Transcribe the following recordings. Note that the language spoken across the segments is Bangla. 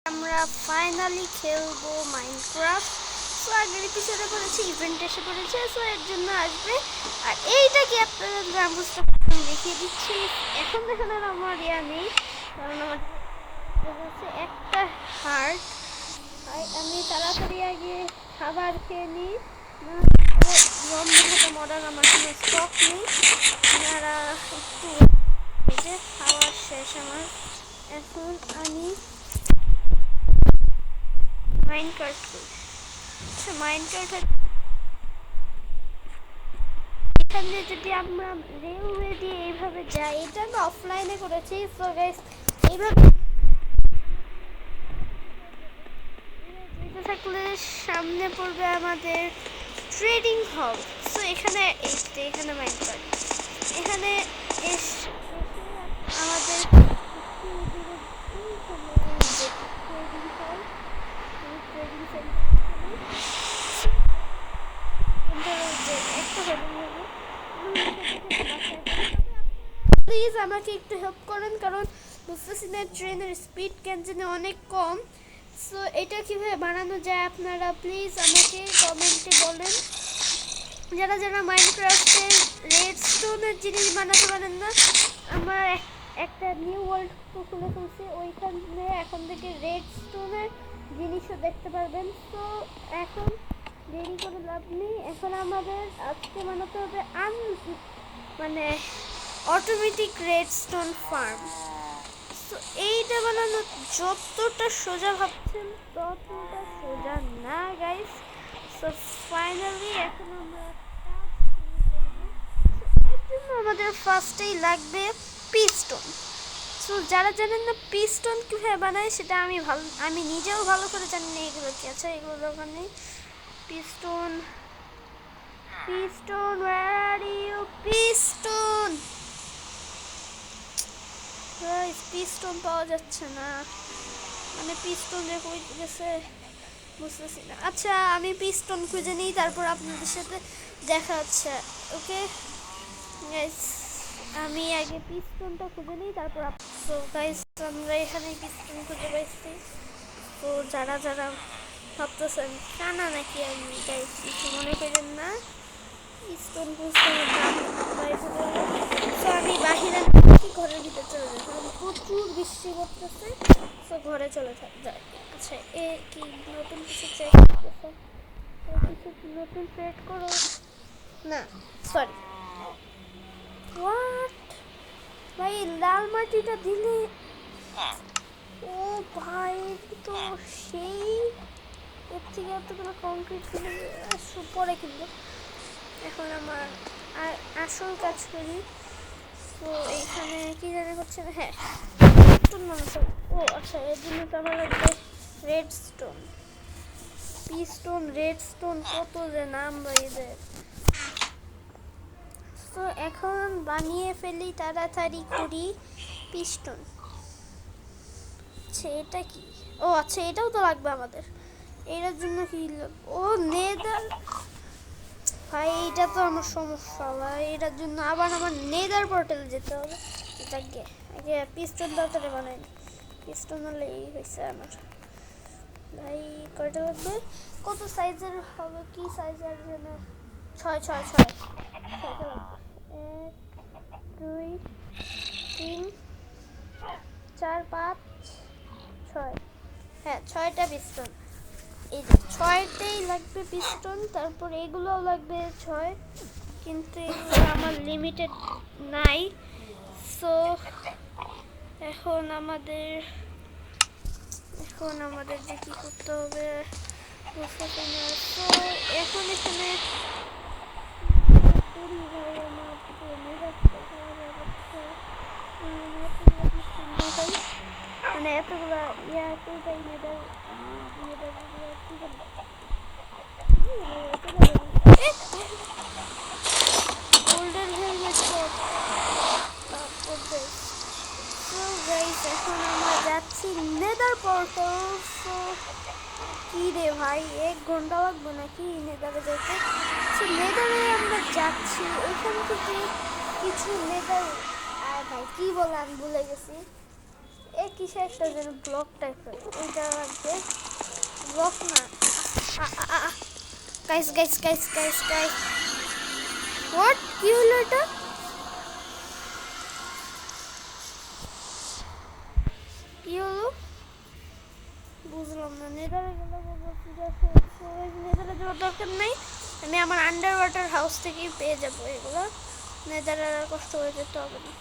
আমরা ফাইনালি খেলবো মাইনক্রাফট। সো আগের এপিসোডে বলেছি ইভেন্ট এসে পড়েছে, সো এর জন্য আসবে। আর এইটা কি আপনারা না বুঝতে পারছেন দেখিয়ে দিচ্ছি। এখন দেখেন আর আমার নেই, কারণ আমার হচ্ছে একটা হার্ট। আমি তাড়াতাড়ি আগে খাবার খেয়ে নিই, রন্ধনটা মডার্ন আমার কোনো স্টক নেই। আপনারা একটু যে খাওয়ার শেষ আমার। এখন আমি মাইনক্রাফট করি। আচ্ছা মাইনক্রাফট এখানে যদি আমরা রেলওয়ে দিয়ে এইভাবে যাই, এটা আমি অফলাইনে করেছি। সো গাইস এইভাবে যেতে থাকলে সামনে পড়বে আমাদের ট্রেডিং হল। সো এখানে এখানে মাইনক্রাফট এখানে আমাদের প্লিজ আমাকে একটু হেল্প করেন, কারণ বুঝতেছি না ট্রেনের স্পিড কেন জানি অনেক কম। সো এটা কিভাবে বানানো যায় আপনারা প্লিজ আমাকে কমেন্টে বলেন। যারা যারা মাইনক্রাফটের রেডস্টোনের জিনিস বানাতে পারেন না, আমার একটা নিউ ওয়ার্ল্ড খুলে ফেলছে, ওইখানে এখন থেকে রেডস্টোনের জিনিসও দেখতে পারবেন। তো এখন দেরি করে লাভ নেই, এখন আমাদের আজকে বানাতে হবে মানে অটোমেটিক রেডস্টোন ফার্ম। তো এইটা বানানো যতটা সোজা ভাবছেন ততটা সোজা না গাইস। সো ফাইনালি এখন আমরা এর জন্য আমাদের ফার্স্টেই লাগবে পিস্টন। সো যারা জানেন না পিস্টন কীভাবে বানায় সেটা আমি নিজেও ভালো করে জানি না এগুলো কি আছে। এগুলো দরকার নেই। পিস্টন পিস্টন ওয়্যার ইউ পিস্টন পিস্টন পাওয়া যাচ্ছে না, মানে পিস্টন যে কই গেছে বুঝতেছি না। আচ্ছা আমি পিস্টন খুঁজে নিই, তারপর আপনাদের সাথে দেখা হচ্ছে। ওকে গাইস আমি আগে পিস্টনটা খুঁজে নিই, তারপর তো গাইস আমরা এখানে পিস্টন খুঁজে পাইছি। তো যারা যারা ভাবতেছেন কানা নাকি আমি, গাইস কিছু মনে করেন না, পিস্টন খুঁজতে তো আমি বাহিরে ঘরের ভিতরে চলে যাই, কারণ প্রচুর বৃষ্টি করতেছে। তো ঘরে চলে যায়। আচ্ছা এ কি নতুন কিছু চেক করতেছে, কিছু নতুন সেট করো না, সরি হোয়াট ভাই লাল মাটিটা দিলে, ও ভাই তো সেই এর থেকে এতগুলো কংক্রিট দিলে পরে কিনবো। এখন আমার আসল কাজ করি। তো এইখানে কি জানি হচ্ছে না, হ্যাঁ ও আচ্ছা এর জন্য তো আমার লাগবে রেডস্টোন, পিস্টন রেডস্টোন কত যে নাম এদের। তো এখন বানিয়ে ফেলি তাড়াতাড়ি করি পিস্টন। আচ্ছা এটা কি, ও আচ্ছা এটাও তো লাগবে আমাদের। এটার জন্য কি ও নেদার, ভাই এটা তো আমার সমস্যা ভাই, এটার জন্য আবার আমার নেদার পোর্টালে যেতে হবে। এটাকে আগে পিস্টন তাড়াতাড়ি বানাই, পিস্টন হলে এই হয়েছে আমার। ভাই কয়টা লাগবে, কত সাইজের হবে, কি সাইজের জন্য 6 6 6 6টা লাগবে। 1 2 3 4 5 6, হ্যাঁ 6টা পিস্টন। এই যে 6টাই লাগবে পিস্টন, তারপর এগুলোও লাগবে 6, কিন্তু এগুলো আমার লিমিটেড নাই। সো এখন আমাদের যে কি করতে হবে বুঝতে না। তো এখন এখানে মানে এতগুলা ইয়াতেই মেডাল গোল্ডেন হেলমেট এখন আমরা যাচ্ছি নেদার পোর্টাল। সো কি রে ভাই 1 ঘন্টা লাগবে নাকি নেদারে যেতে। সো নেদারে আমরা যাচ্ছি, ওইখান থেকে কিছু নেদার আর ভাই কি বলে আমি ভুলে গেছি, কিসে একটা যেন ব্লক টাইপের, ওইটা ব্লক না guys guys guys guys guys what কি হলো এটা কি হলো বুঝলাম না নেদারে গেলে নেদারে যাওয়ার দরকার নেই আমি আমার আন্ডার ওয়াটার হাউস থেকেই পেয়ে যাবো এগুলো নেদারে আর কষ্ট হয়ে যেতে হবে না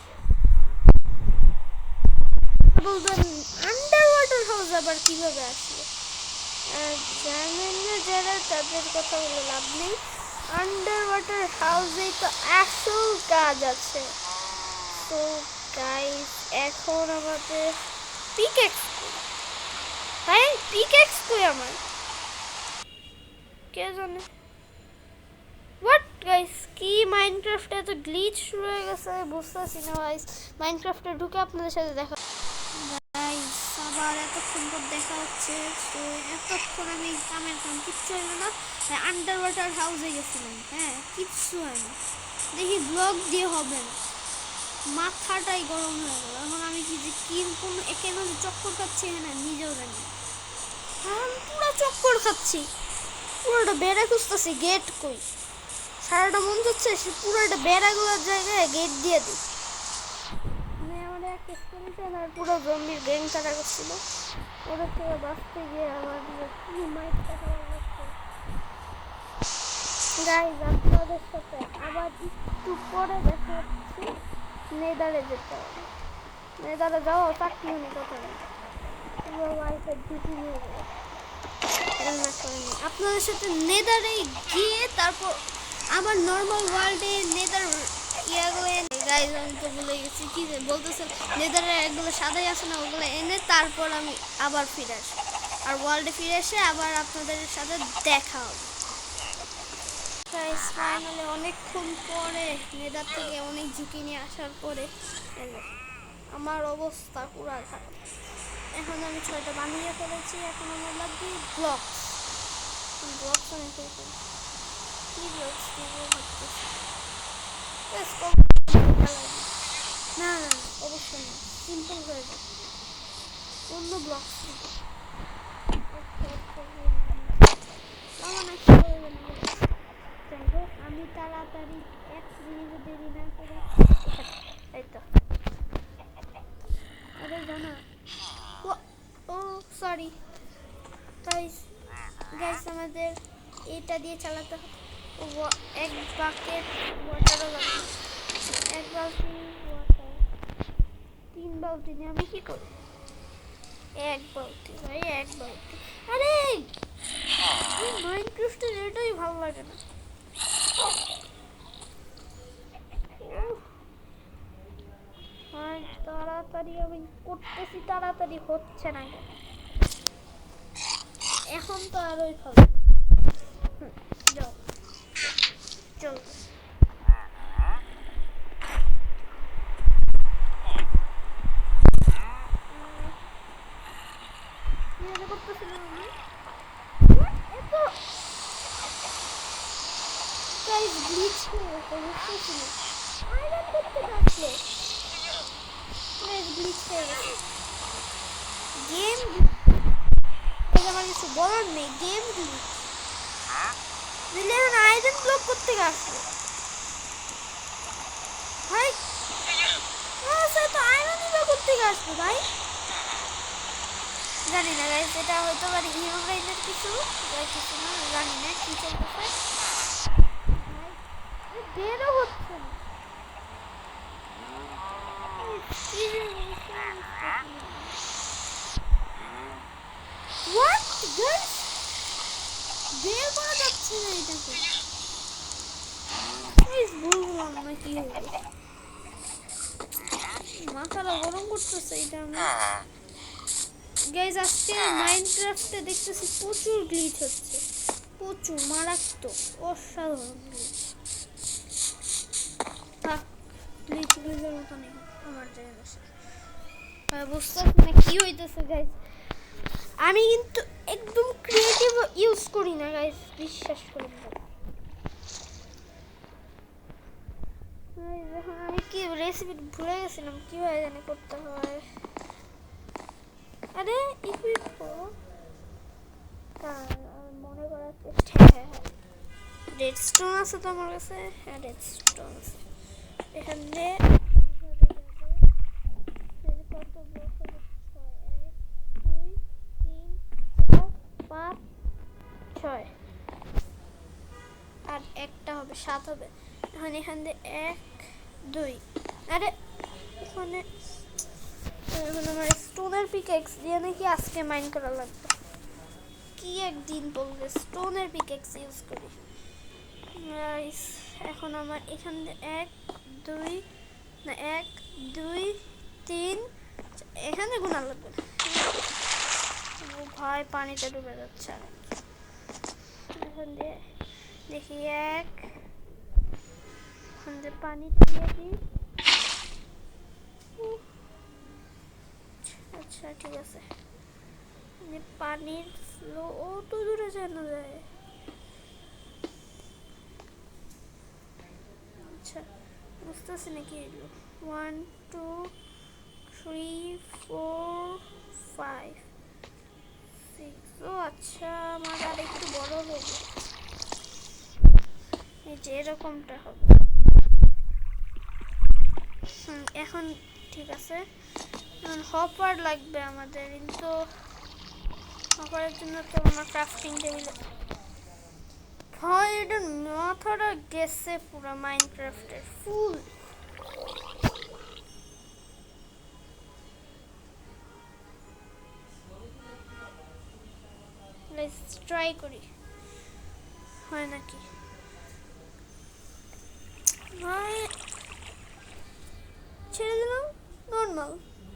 বলবেন আন্ডার ওয়াটার হাউস আবার কিভাবে আসবে জানেন না যারা তাদের কথা বলে লাভ নেই আন্ডার ওয়াটার হাউসে তো আসল কাজ আছে তো গাইস এখন আমাদের পিকেক্স ভাই পিকেক্স কই আমার কে জানে হোয়াট গাইস কি মাইনক্রাফটে এত গ্লিচ শুরু হয়ে গেছে বুঝতেছি না গাইস মাইনক্রাফটে ঢুকে আপনাদের সাথে দেখা গাইস আবার এতক্ষণ পর দেখা হচ্ছে তো এতক্ষণ আমি কামের কাম কিচ্ছু হইল না আন্ডার ওয়াটার হাউসে গেছিলাম হ্যাঁ কিচ্ছু হয় না দেখি ব্লগ দিয়ে হবে না মাথাটাই গরম হয়ে গেল এখন আমি কি যে কোন কেন চক্কর খাচ্ছি না নিজেও জানি পুরো চক্কর খাচ্ছি পুরোটা বেড়া খুঁজতেছি গেট কই সারাটা মন যাচ্ছে সে পুরোটা বেড়াগুলোর জায়গায় গেট দিয়ে দিই মানে আমার একটা স্কুলটা আর পুরো জমির ব্যাং কাটা করছিল ওদের থেকে বাঁচতে গিয়ে আমার কি মাইকটা খাওয়া লাগছে গাইজ আপনাদের সাথে আবার একটু পরে দেখা হচ্ছে নেদারে যেতে হবে নেদারে যাওয়া চাকরি হয়নি কথা নেই পুরো ওয়াইফের ডিউটি নিয়ে যাবে রান্না করেনি আপনাদের সাথে নেদারে গিয়ে তারপর আমার নর্মাল ওয়ার্ল্ডে নেদার ইয়াগুলো গাইজ আমি তো ভুলে গেছি কি বলতেছে নেদারে এগুলো সাদাই আছে না ওগুলো এনে তারপর আমি আবার ফিরে আসি আর ওয়ার্ল্ডে ফিরে এসে আবার আপনাদের সাথে দেখা হবে গাইজ ফাইনালি অনেকক্ষণ পরে নেদার থেকে অনেক ঝুঁকি নিয়ে আসার পরে আমার অবস্থা পুরো খারাপ এখন আমি 6টা বানিয়ে ফেলেছি এখন আমার লাগবে ব্লকস ব্লকস অনেক কি ব্লকস দিব ভাবতেছি না না অবশ্যই না সিম্পল হয়ে যাবে অন্য ব্লকস আমি তাড়াতাড়ি এক মিনিট দেরি না করে এই তো আরে জানা ও সরি গাইস আমাদের এটা দিয়ে চালাতে হবে এক বাকেট ওয়াটারও লাগবে এক বালতি ওয়াটার 3 বালতি নিয়ে আমি কি করি এক বালতি ভাই এক বালতি আরে মাইনক্রাফটের এটাই ভালো লাগে না তাড়াতাড়ি আমি করতেছি তাড়াতাড়ি হচ্ছে না এখন তো আরোই খাবো যাও চল করতেছিলাম আমি এত গাইস গ্লিচ হয়ে গেছে বুঝতেছিল আয়রন করতে থাকলো গাইস গ্লিচ হয়ে গেছে গেম আমার কিছু বলার নেই গেম গ্লিচ দিলেন আয়রন ব্লক করতে আসলো ভাই আচ্ছা তো আয়রনই ব্লক করতে আসলো ভাই জানি না গাইস এটা হয়তো পারে হিরো ব্রাইনের কিছু কিছু না জানি না কি চলতেছে বেরো হচ্ছে না What guys বের করা যাচ্ছে না এটাকে গাইস বুঝলাম না কি হলো মাথাটা গরম করতেছে এটা আমি গাইস আজকে মাইনক্রাফটে দেখতেছি প্রচুর গ্লিচ হচ্ছে প্রচুর মারাত্মক অসাধারণ গ্লিচ থাক গ্লিচ গ্লিচের মতো নেই আমার জায়গা বুঝতেছি না কি হইতেছে গাইস আমি কিন্তু একদম ক্রিয়েটিভ ইউজ করি না গাইস বিশ্বাস করুন আমি কি রেসিপি ভুলে গেছিলাম কিভাবে জানি করতে হয় আরে ইকুইপ করো রেডস্টোন আছে তো আমার কাছে। হ্যাঁ রেডস্টোন আছে। এখানে কত ব্লক হবে? 6 1 2 3 4 5 6 আর একটা হবে 7 হবে। এখন এখান দিয়ে 1 2 আরে এখানে এখন আমার স্টোনের পিকেক্স দিয়ে নাকি আজকে মাইন করা লাগবে। কি একদিন বলবে স্টোনের পিকেক্স ইউজ করি। এখন আমার এখান দিয়ে 1 2 না 1 2 3 এখানে গুণা লাগবে। ও ভাই পানিটা ডুবে যাচ্ছে। এখন দিয়ে দেখি 1 এখন দিয়ে পানিটা দিয়ে দিই। আচ্ছা ঠিক আছে। পানির ফ্লো অত দূরে যেন যায়। আচ্ছা বুঝতেছি না কি হলো। 1 2 3 4 5 6 ও আচ্ছা আমার আর একটু বড় হবে। এই যে এরকমটা হবে। এখন ঠিক আছে। এখন হপার লাগবে আমাদের, কিন্তু হপারের জন্য তো আমার ক্রাফটিং টেবিল হয়। এটা মাথাটা গেছে পুরো মাইনক্রাফটের ফুল। লেটস ট্রাই করি হয় নাকি। ভাই ছেড়ে দিলাম নর্মাল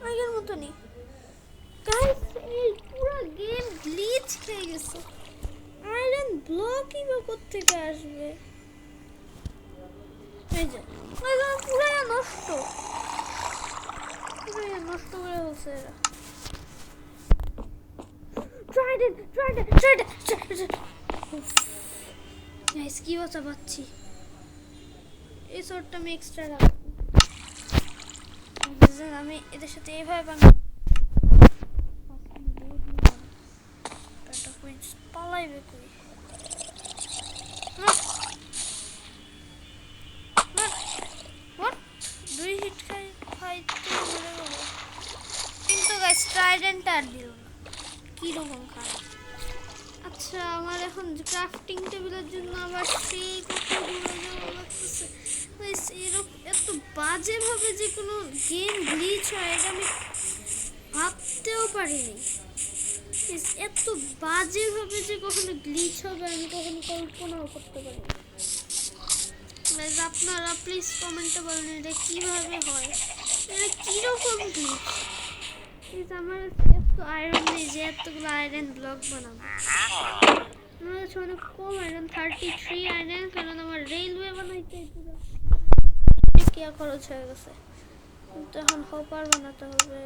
আগের মতনই। গাইস এই পুরো গেম গ্লিচ খেয়ে গেছে। আয়রন ব্লকই বা কোত্থেকে আসবে? এই যে পুরাই নষ্ট করে ফেলছে এরা। ট্রাইডেন্ট গাইস কি বাঁচা পাচ্ছি। এই শটটা আমি এক্সট্রা রাখবো। আমি এদের সাথে এইভাবে পালাইবে কই। দুই হিট খাইতে মরে গেল, কিন্তু গাইস ট্রাইডেন্ট আর দিল না। কিরকম খারাপ। আচ্ছা আমার এখন ক্রাফটিং টেবিলের জন্য আবার সেই কত দূরে যাওয়া লাগতেছে। এত বাজে ভাবে যে কোনো গেম গ্লিচ হয় এটা আমি ভাবতেও পারিনি। এত বাজে ভাবে যে কখনো গ্লিচ হবে আমি কখনো কল্পনাও করতে পারিনি। আপনারা প্লিজ কমেন্টে বলেন এটা কিভাবে হয়, এটা কিরকম গ্লিচ। আমার এত আয়রন নেই যে এতগুলো আয়রন ব্লক বানাবো। আমার কাছে অনেক কম আয়রন, 33 আয়রন, কারণ আমার রেলওয়ে বানাইতে পুরো কি খরচ হয়ে গেছে। কিন্তু এখন হপার বানাতে হবে।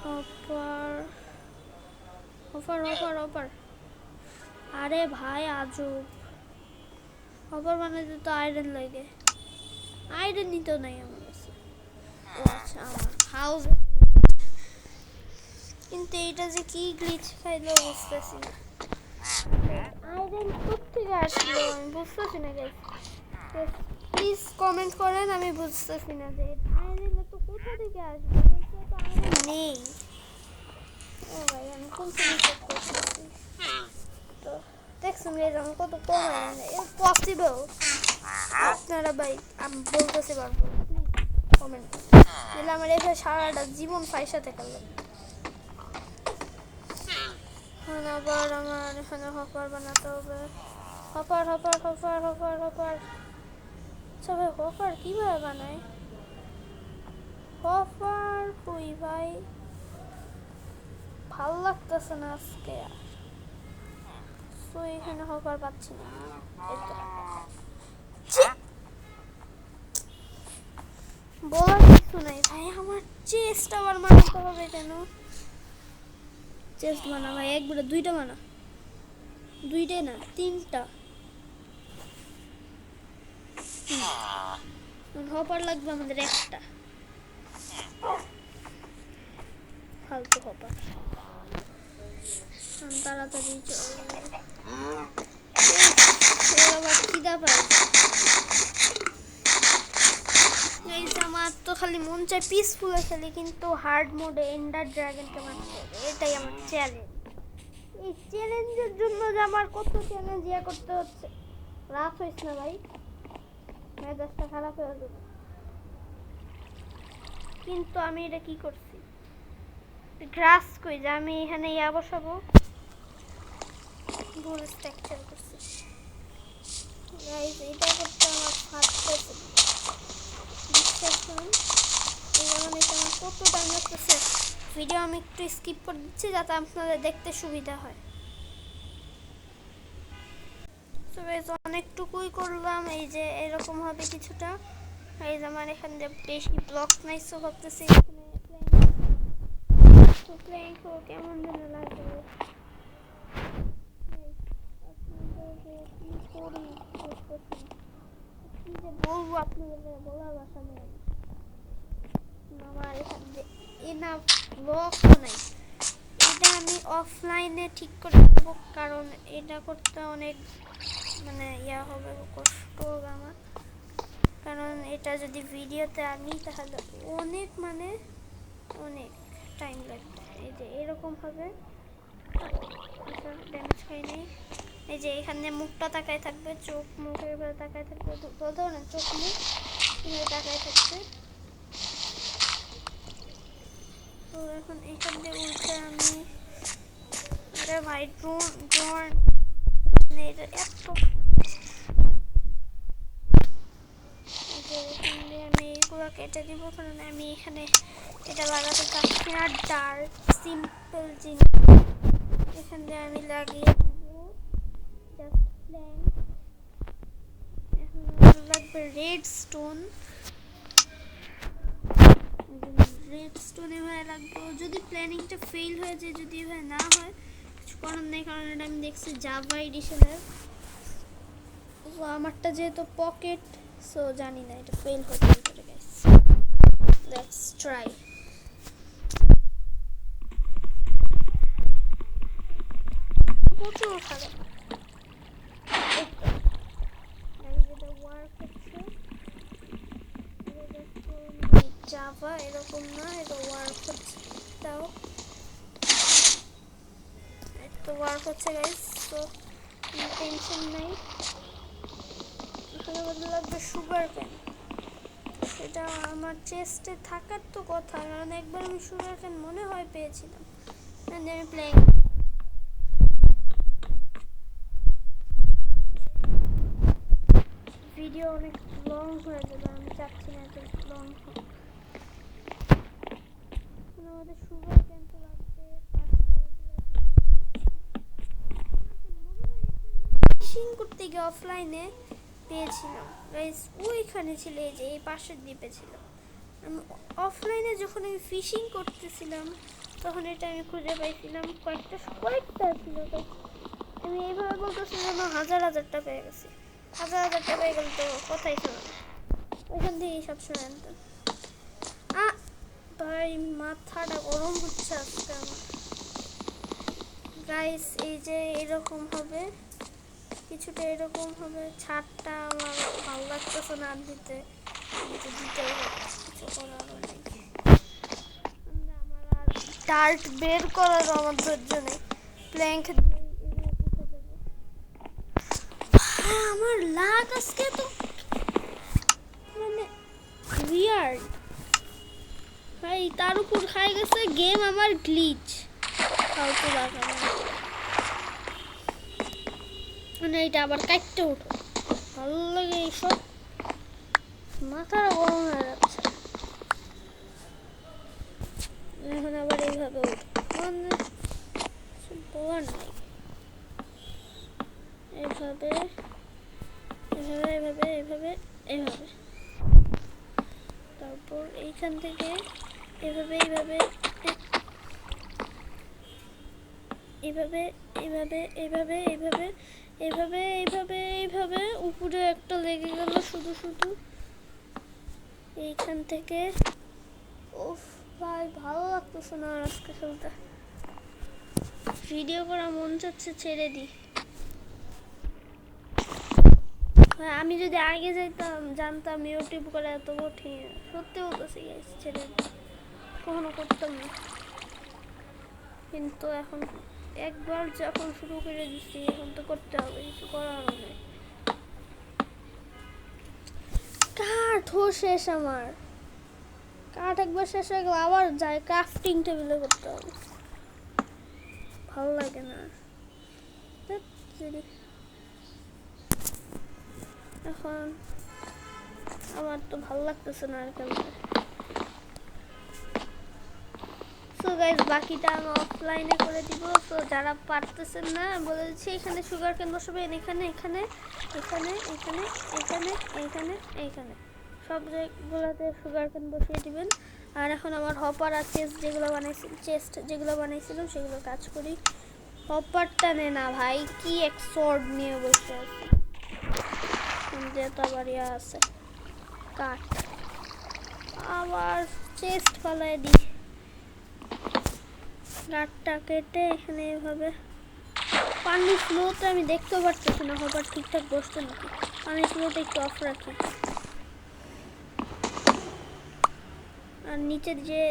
হপার আরে ভাই আজব। হপার বানাইতে তো আয়রন লাগে, আয়রন নিতেও নাই আমার কাছে। ও আচ্ছা আমার হাউস, কিন্তু এইটা যে কি গ্লিচ খাইলো বুঝতেছি না। আয়রন কোত্থেকে আসলো আমি বুঝতেছি না গাইস। প্লিজ কমেন্ট করেন, আমি বুঝতেছি না যে আয়রন তো কোথা থেকে আসবে। তো আয়রন নেই। ও ভাই আমি কোন থেকে চেক করতেছি তো দেখছেন গাইস আমার কত কম আয়রন। ইম্পসিবল। আপনারা ভাই আমি বলতেছি পারবো, প্লিজ কমেন্ট দিলে আমার এখানে সারাটা জীবন পয়সা থেকে লাগবে। আবার আমার এখানে হপার বানাতে হবে। হপার আচ্ছা ভাই হপার কিভাবে বানায়? হপার কই ভাই, ভাল লাগতেছে না আজকে আর। তো এখানে হপার পাচ্ছি না। বলার কিছু নাই ভাই, আমার চেস্ট আবার বানাতে হবে কেন? চেস্ট বানা ভাই, একবারে দুইটা বানা, দুইটাই না তিনটা। হপার লাগবে আমাদের একটা, ফালতু হপার। তাড়াতাড়ি চল। আবার খিদা পায়। আমার তো খালি মন চায় পিসফুলে খেলি, কিন্তু হার্ড মোডে এন্ডার ড্রাগনকে মারতে হবে, এটাই আমার চ্যালেঞ্জ। এই চ্যালেঞ্জের জন্য যে আমার কত চ্যালেঞ্জ ইয়া করতে হচ্ছে। রাত হয়েছে না ভাই, মেজাজটা খারাপ হয়ে যাবে। কিন্তু আমি এটা কি করছি, গ্রাস কই যে আমি এখানে ইয়া বসাবো, ভুল স্ট্রাকচার করছি গাইস। এটা করতে আমার ফাটতেছে, বিশ্বাস করুন। এই কারণে আমার কত টাইম লাগতেছে। ভিডিও আমি একটু স্কিপ করে দিচ্ছি যাতে আপনাদের দেখতে সুবিধা হয়। তো গাইস অনেকটুকুই করলাম, এই যে এরকম হবে কিছুটা। এই যে আমার এখানে বেশি ব্লক নাই, সো ভাবতেছি প্ল্যাঙ্ক কেমন যেন লাগে। কি যে বলবো আপনাদের বলার ভাষা নেই আমার এখানে। এনা ব্লক নাই, এটা আমি অফলাইনে ঠিক করে দেবো, কারণ এটা করতে অনেক মানে ইয়া হবে, কষ্ট হবে আমার। কারণ এটা যদি ভিডিওতে আনি তাহলে অনেক মানে অনেক টাইম লাগবে। এই যে এরকম হবে, ড্যামেজ খাই নেই। এই যে এখানে মুখটা তাকায় থাকবে, চোখ মুখের উপরে তাকায় থাকবে, বলতেও না চোখ মুখ তাকায় থাকবে। তো এখন এখান দিয়ে উঠে আমি আরে ভাই ড্রোন এটা এত এখান দিয়ে আমি এইগুলো কেটে দিব, কারণ আমি এখানে এটা লাগাতে চাচ্ছি না। ডার্ক সিম্পল জিনিস এখান দিয়ে আমি লাগিয়ে দিব জাস্ট প্ল্যাঙ্ক। এখন লাগবে রেড স্টোন, এভাবে লাগবে। যদি প্ল্যানিংটা ফেল হয়ে যায়, যদি এভাবে না হয় কিছু করার নেই, কারণ এটা আমি দেখছি জাভা এডিশনের। তো আমারটা যেহেতু পকেট, সো জানি না এটা ফেল হতে পারে গাইস। Let's try. প্রচুর খারাপ জাভা এরকম না, এটা ওয়ার্ক হচ্ছে, তাও একটু ওয়ার্ক হচ্ছে গাইস, তো টেনশন নাই। এখানে বদলে লাগবে সুগার ক্যান, সেটা আমার চেস্টে থাকার তো কথা, কারণ একবার আমি সুগার ক্যান মনে হয় পেয়েছিলাম। আমি প্লেইং ভিডিও অনেক লং হয়ে যাবে, আমি চাচ্ছি না এত লং হোক। আমাদের সুগার ক্যান তো লাগবে, ফিশিং করতে গিয়ে অফলাইনে পেয়েছিলাম গাইস, ওইখানে ছিল, এই যে এই পাশের দ্বীপে ছিল। আমি অফলাইনে যখন আমি ফিশিং করতেছিলাম তখন এটা আমি খুঁজে পাইছিলাম, কয়েকটা ছিল। আমি এইভাবে বলতেছি যেন হাজারটা পেয়ে গেছি। হাজারটা পেয়ে গেলে তো কথাই ছিল না, ওইখান থেকেই সব সময় আনতাম। ভাই মাথাটা গরম হচ্ছে আজকে আমার গাইস। এই যে এরকম হবে, কিছুটা এরকম হবে। ছাদটা আমার ভালো লাগতেছে না দিতে, দিতে কিছু করার নেই। আমার আর ডার্ট বের করার আমার ধৈর্য নেই। প্ল্যাঙ্ক আমার লাগ আজকে তো মানে উইয়ার্ড ভাই, তার উপর খাই গেছে গেম আমার গ্লিচ। ফালতু লাগা মানে এটা আবার কাটতে উঠো, ভালো লাগে এইসব, মাথা গরম হয়ে যাচ্ছে। এখন আবার এইভাবে উঠো, মানে বলার নাই। এইভাবে এইভাবে এইভাবে এইভাবে এইভাবে, তারপর এইখান থেকে এইভাবে এইভাবে এইভাবে এইভাবে এইভাবে এইভাবে এইভাবে এইভাবে এইভাবে উপরে একটা লেগে গেল শুধু শুধু এইখান থেকে। উফ ভাই ভালো লাগতেছে না আজকে খেলতে, ভিডিও করা মন চাচ্ছে ছেড়ে দিই। হ্যাঁ, আমি যদি আগে জানতাম ইউটিউব করে এত কঠিন, সত্যি বলতেছি গাইস, ছেড়ে কখনো করতাম না। কিন্তু এখন একবার যখন শুরু করে দিচ্ছি, এখন তো করতে হবে, কিছু করার নেই। কাঠ শেষ আমার, কাঠ একবার শেষ হয়ে গেল আবার যায় ক্রাফটিং টেবিলে করতে হবে, ভালো লাগে না। এখন আমার তো ভালো লাগতেছে না আর খেলতে। সো গাইস, বাকিটা আমি অফলাইনে করে দিব। তো যারা পারতেছেন না বলে দিচ্ছি, এখানে সুগার কেন বসাবেন, এখানে এখানে এখানে এখানে এখানে এখানে এইখানে সব জায়গাগুলোতে সুগার কেন বসিয়ে দিবেন। আর এখন আমার হপার আর চেস্ট যেগুলো বানাইছিলাম সেগুলো কাজ করি। হপারটা নে না ভাই, কি এক সোর্ড নিয়ে বসে আছে, যেহেতু আবার ইয়া আছে কাঠ, আবার চেস্ট ফালাই দিই। কাঠটা কেটে এখানে এভাবে পানির ফ্লোতে আমি দেখতেও পারতেছি না হবার ঠিকঠাক বসছে নাকি, পানির ফ্লোটা একটু অফ রাখি। আর নিচে দিয়ে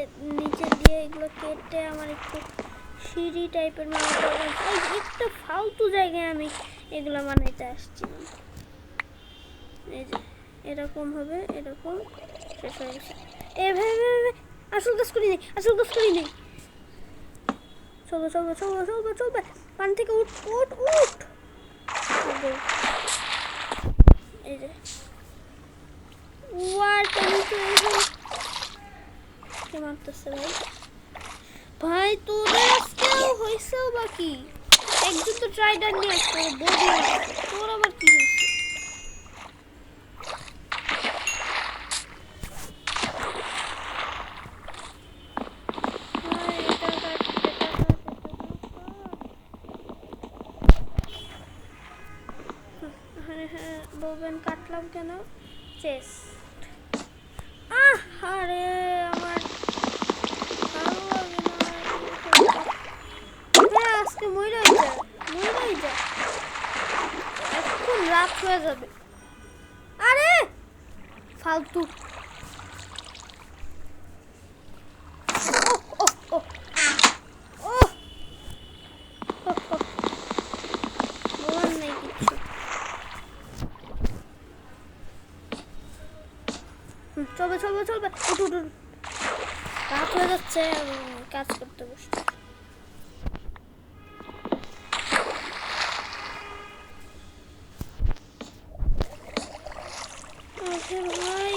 এগুলো কেটে আমার একটু সিঁড়ি টাইপের বানাতে হবে। একটা ফালতু জায়গায় আমি এগুলো বানাইতে আসছি না। এই যে এরকম হবে, এরকম শেষ হয়ে গেছে। এভাবে আসল গাছ করি নেই, চলবে পানি থেকে উঠ। এই যে কে মারতেছে ভাই তোদের আজকেও হয়েছেও বাকি একজন তো ট্রাইডার নিয়ে আসতে বডি, তোর আবার কি হয়েছে? হ্যাঁ বলবেন কাটলাম কেন? চেস্ট আরে আমার ভালো লাগে না, আজকে মইরাই যায় এখন রাত হয়ে যাবে। আরে ফালতু বলার নেই কিছু। চলবে উঠ রাত হয়ে যাচ্ছে, কাজ করতে বসছি। ভাই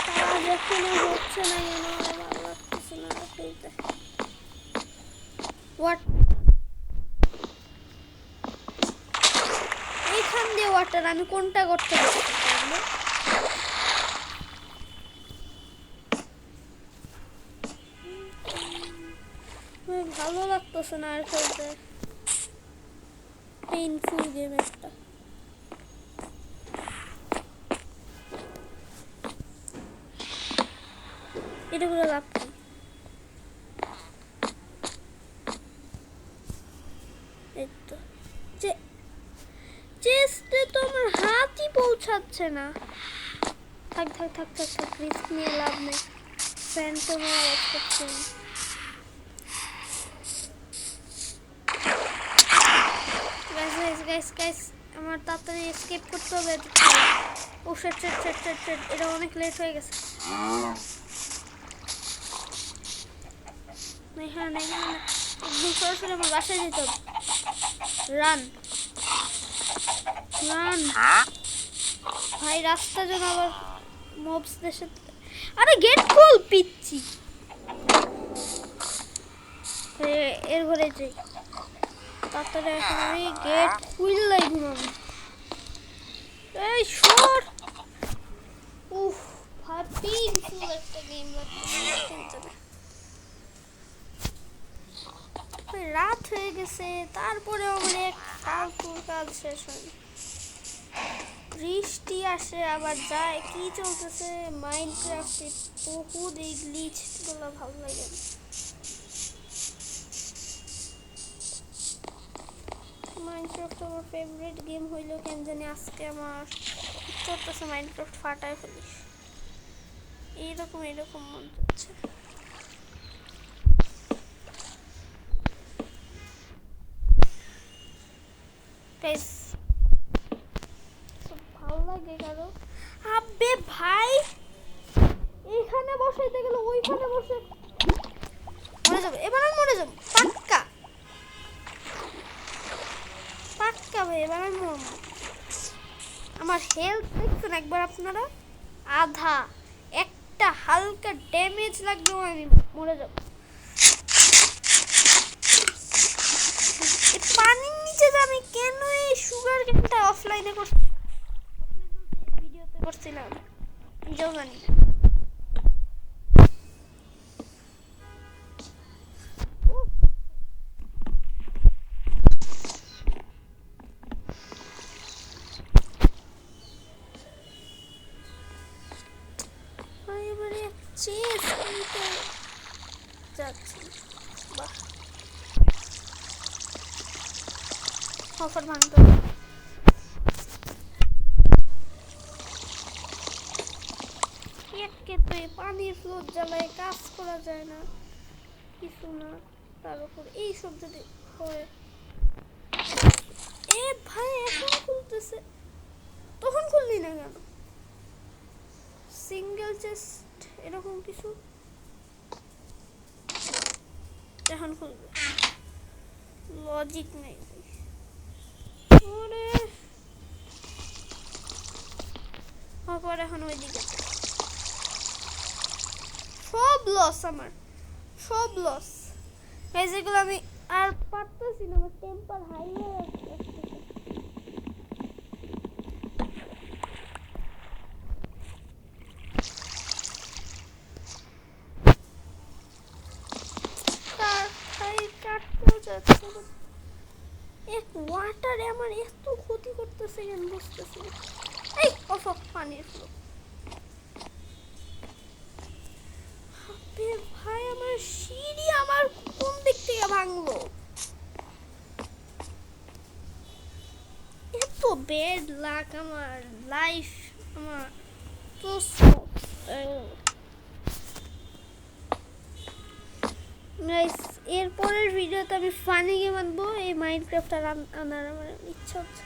কাজ এখনো হচ্ছে না কেন? ভালো লাগতেছে না খেলতে। এইখান দিয়ে ওয়াটার আমি কোনটা করতে পারছি? ভালো লাগতেছে না আর খেলতে, পেইনফুল গেম একটা। এটা করে লাভ কি? এই তো চেস্টে তো আমার হাতই পৌঁছাচ্ছে না। থাক রিস্ক নিয়ে লাভ নেই, ফ্যান্টম আওয়াজ করছে। গাইস আমার তাড়াতাড়ি এসকেপ করতে হবে। ও শিট এটা অনেক লেট হয়ে গেছে। না একদম সরাসরি আমার বাসায় যেতে হবে। রান ভাই, রাস্তা যেন আবার মবসদের সাথে। আরে গেট খোল পিচ্ছি, এর ঘরে যাই তাড়াতাড়ি। এখন আমি গেট খুললাই ঘুমাবো। এই সর, উফ ভাবি ফুল একটা গেম লাগছে। রাত হয়ে গেছে, তারপরে আমার এক ফালতুর কাজ শেষ হয়। বৃষ্টি আসে আবার যায়, কি চলতেছে মাইনক্রাফটে? বহুত এই গ্লিচগুলো ভালো লাগে না। মাইনক্রাফট আমার ফেভারিট গেম হইলো কেন জানি আজকে আমার চলতেছে মাইনক্রাফট ফাটায় ফেলিস এইরকম মন হচ্ছে গাইস ভালো লাগে কারো আবে ভাই এইখানে বসাইতে গেল ওইখানে বসে মরে যাবে এবার আমি মরে যাবো পাক্কা পাক্কা ভাই এবার আমি মরবো আমার হেলথ দেখছেন একবার আপনারা আধা একটা হালকা ড্যামেজ লাগলেও আমি মরে যাব পানির নিচে আমি কেন এই সুগার কেনটা অফলাইনে করছি ভিডিওতে করছিলাম নিজেও জানি না চেস কিনতে যাচ্ছি বাহ অফার ভাঙতে একে পানির ফ্লোর জ্বালায় কাজ করা যায় না কিছু না তার উপর এইসব যদি হয় এ ভাই এখন খুলতেছে তখন খুললি না কেন সিঙ্গেল চেস্ট এরকম কিছু এখন খুলবে লজিক নেই ওরে আবার এখন ওইদিকে সব লস আমার সব লস এই যেগুলো আমি আর পারতেছি না আমার টেম্পার হাই হয়ে যাচ্ছে এক ওয়াটারে আমার এত ক্ষতি করতেছে কেন বুঝতেছি এই অফ পানির ফ্লো ভাই আমার সিঁড়ি আমার কোন দিক থেকে ভাঙলো এত ব্যাড লাক আমার লাইফ আমার তো গাইস এরপরের ভিডিওতে আমি ফানি গেম আনবো এই মাইনক্রাফট আর আনার আমার ইচ্ছা হচ্ছে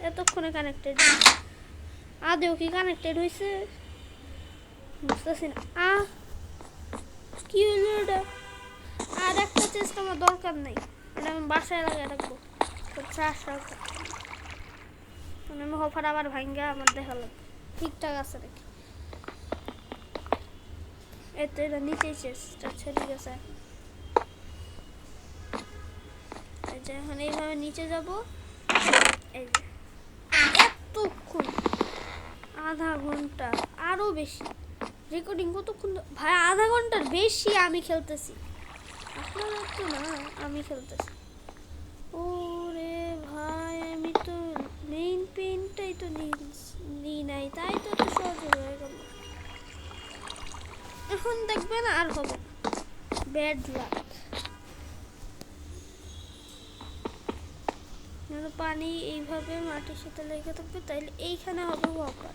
এতক্ষণে কানেক্টেড আদেও কি কানেক্টেড হয়েছে বুঝতেছি না কি হলো এটা আর একটা চেষ্টা আমার দরকার নেই এটা আমি বাসায় লাগিয়ে রাখবো মানে আমি হফার আবার ভাঙ্গা আমার দেখালো ঠিকঠাক আছে নাকি এত এটা নিচেই চেষ্টা ঠিক আছে এই যে এখন এইভাবে নিচে যাব এই যে এতক্ষণ আধা ঘন্টা আরো বেশি রেকর্ডিং কতক্ষণ ভাই আধা ঘন্টার বেশি আমি খেলতেছি আপনারা তো না আমি খেলতেছি ওরে ভাই আমি তো মেইন পেনটাই তো নি নাই তাই তো এত সহজ হয়ে গেল এখন দেখবেন আর হবে ব্যাড লাক পানি এইভাবে মাটির সাথে লেগে থাকবে তাইলে এইখানে হবে ওয়াপার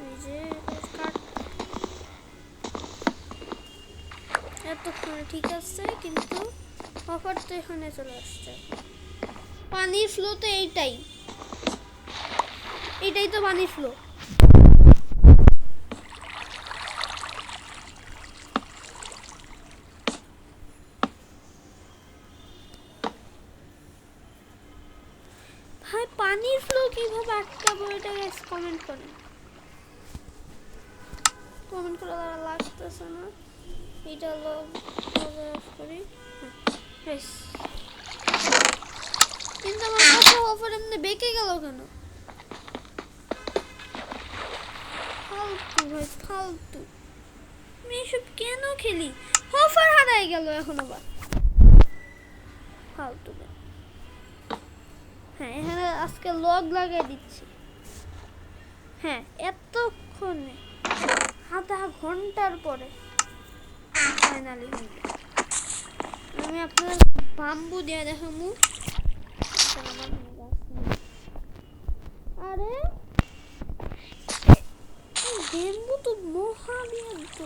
এই যে এতক্ষণে ঠিক আছে কিন্তু অফার তো এখানে চলে আসছে পানির ফ্লো তো এইটাই তো পানির ফ্লো ভাই পানির ফ্লো কিভাবে আটকাবো এটা গাইস কমেন্ট করেন কমেন্ট করে তারা লাগতেছে না এটা লগ অফ করি বেশ কিন্তু আমার কত অফার এমনি বেঁকে গেল কেন ফালতু ভাই ফালতু আমি এসব কেন খেলি অফার হারাই গেল এখন আবার ফালতু হ্যাঁ এখানে আজকে লগ লাগিয়ে দিচ্ছি হ্যাঁ এতক্ষণে আধা ঘন্টার পরে ফাইনালি আমি আপনার বাম্বু দিয়ে দেখামু। আরে বেম্বু তো মহাবিয়ান তো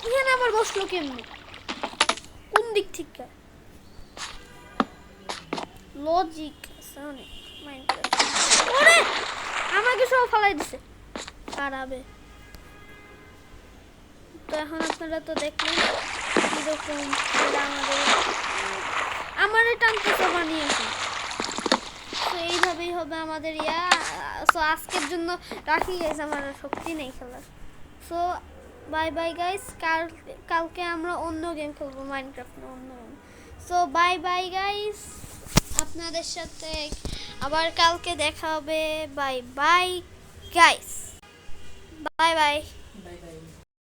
এখানে আবার বসলো কেমনি, কোন দিক থেকে? লজিক ওরে আমাকে সব ফালাই দিছে খারাপে। তো এখন আপনারা তো দেখলেন কিরকম আমার টানতেছে বানিয়েছে। তো এইভাবেই হবে আমাদের সো আজকের জন্য রাখি গাইস, আমার শক্তি নেই খেলার। সো বাই বাই গাইস, কালকে আমরা অন্য গেম খেলবো, মাইনক্রাফট না অন্য game. So bye bye guys, আপনাদের সাথে আবার কালকে দেখা হবে। Bye bye guys, bye bye.